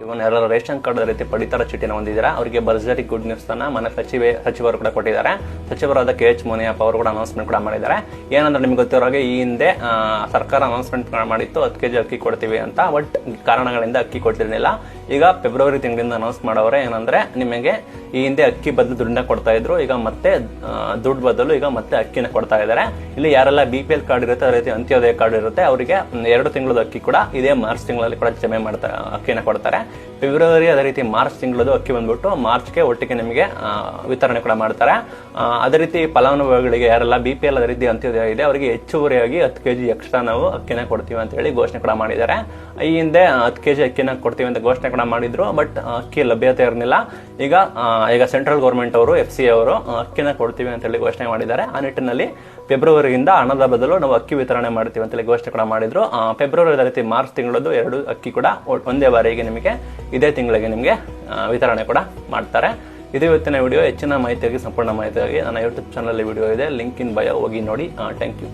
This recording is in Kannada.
ಇವನ್ ಯಾರು ರೇಷನ್ ಕಾರ್ಡ್ ರೀತಿ ಪಡಿತರ ಚೀಟಿನ ಹೊಂದಿದ್ದೀರಾ ಅವರಿಗೆ ಭರ್ಜರಿ ಗುಡ್ ನ್ಯೂಸ್ ಅನ್ನ ಮನೆ ಸಚಿವರು ಕೂಡ ಕೊಟ್ಟಿದ್ದಾರೆ. ಸಚಿವರಾದ KH ಮುನಿಯಪ್ಪ ಅವರು ಕೂಡ ಅನೌನ್ಸ್ಮೆಂಟ್ ಕೂಡ ಮಾಡಿದ್ದಾರೆ. ಏನಂದ್ರೆ ನಿಮ್ಗೆ ಗೊತ್ತಿರೋ ಹಾಗೆ ಈ ಹಿಂದೆ ಸರ್ಕಾರ ಅನೌನ್ಸ್ಮೆಂಟ್ ಮಾಡಿತ್ತು 10 kg ಅಕ್ಕಿ ಕೊಡ್ತೀವಿ ಅಂತ. ಬಟ್ ಕಾರಣಗಳಿಂದ ಅಕ್ಕಿ ಕೊಡ್ತಿರ್ಲಿಲ್ಲ. ಈಗ ಫೆಬ್ರವರಿ ತಿಂಗಳಿಂದ ಅನೌನ್ಸ್ ಮಾಡವ್ರೆ. ಏನಂದ್ರೆ ನಿಮಗೆ ಈ ಹಿಂದೆ ಅಕ್ಕಿ ಬದಲು ದುಡ್ಡನ್ನ ಕೊಡ್ತಾ ಇದ್ರು, ಈಗ ಮತ್ತೆ ದುಡ್ಡು ಬದಲು ಈಗ ಮತ್ತೆ ಅಕ್ಕಿನ ಕೊಡ್ತಾ ಇದ್ದಾರೆ. ಇಲ್ಲಿ ಯಾರೆಲ್ಲ BPL ಕಾರ್ಡ್ ಇರುತ್ತೆ, ಅದೇ ರೀತಿ ಅಂತ್ಯೋದಯ ಕಾರ್ಡ್ ಇರುತ್ತೆ, ಅವರಿಗೆ 2 ತಿಂಗಳದ ಅಕ್ಕಿ ಕೂಡ ಇದೇ ಮಾರ್ಚ್ ತಿಂಗಳಲ್ಲಿ ಕೂಡ ಜಮೆ ಮಾಡ್ತಾರೆ, ಅಕ್ಕಿನ ಕೊಡ್ತಾರೆ. ಫೆಬ್ರವರಿ ಅದೇ ರೀತಿ ಮಾರ್ಚ್ ತಿಂಗಳದು ಅಕ್ಕಿ ಬಂದ್ಬಿಟ್ಟು ಮಾರ್ಚ್ಗೆ ಒಟ್ಟಿಗೆ ನಿಮಗೆ ವಿತರಣೆ ಕೂಡ ಮಾಡ್ತಾರೆ. ಅದೇ ರೀತಿ ಫಲಾನುಭವಿಗಳಿಗೆ ಯಾರೆಲ್ಲ BPL ಅದೇ ರೀತಿ ಅಂತ್ಯೋದಯ ಇದೆ ಅವರಿಗೆ ಹೆಚ್ಚುವರಿಯಾಗಿ 10 kg ಎಕ್ಸ್ಟ್ರಾ ನಾವು ಅಕ್ಕಿನ ಕೊಡ್ತೀವಿ ಅಂತ ಹೇಳಿ ಘೋಷಣೆ ಕೂಡ ಮಾಡಿದ್ದಾರೆ. ಈ ಹಿಂದೆ 10 kg ಅಕ್ಕಿನ ಕೊಡ್ತೀವಿ ಅಂತ ಘೋಷಣೆ ಕೂಡ ಮಾಡಿದ್ರು, ಬಟ್ ಅಕ್ಕಿ ಲಭ್ಯತೆ ಇರಲಿಲ್ಲ. ಈಗ ಸೆಂಟ್ರಲ್ ಗೌರ್ಮೆಂಟ್ ಅವರು FCA ಅವರು ಅಕ್ಕಿನ ಕೊಡ್ತೀವಿ ಅಂತ ಹೇಳಿ ಘೋಷಣೆ ಮಾಡಿದ್ದಾರೆ. ಆ ನಿಟ್ಟಿನಲ್ಲಿ ಫೆಬ್ರವರಿಯಿಂದ ಹಣದ ಬದಲು ನಾವು ಅಕ್ಕಿ ವಿತರಣೆ ಮಾಡ್ತೀವಿ ಅಂತೇಳಿ ಘೋಷಣೆ ಕೂಡ ಮಾಡಿದ್ರು. ಫೆಬ್ರವರಿ ಅದೇ ರೀತಿ ಮಾರ್ಚ್ ತಿಂಗಳದ್ದು 2 ಅಕ್ಕಿ ಕೂಡ ಒಂದೇ ಬಾರಿಗೆ ನಿಮಗೆ ಇದೇ ತಿಂಗಳಿಗೆ ನಿಮಗೆ ವಿತರಣೆ ಕೂಡ ಮಾಡ್ತಾರೆ. ಇದು ಇವತ್ತಿನ ವಿಡಿಯೋ. ಹೆಚ್ಚಿನ ಮಾಹಿತಿಯಾಗಿ ಸಂಪೂರ್ಣ ಮಾಹಿತಿಯಾಗಿ ನನ್ನ ಯೂಟ್ಯೂಬ್ ಚಾನಲ್ ವಿಡಿಯೋ ಇದೆ, ಲಿಂಕ್ ಇನ್ ಬಯೋ ಹೋಗಿ ನೋಡಿ. Thank you.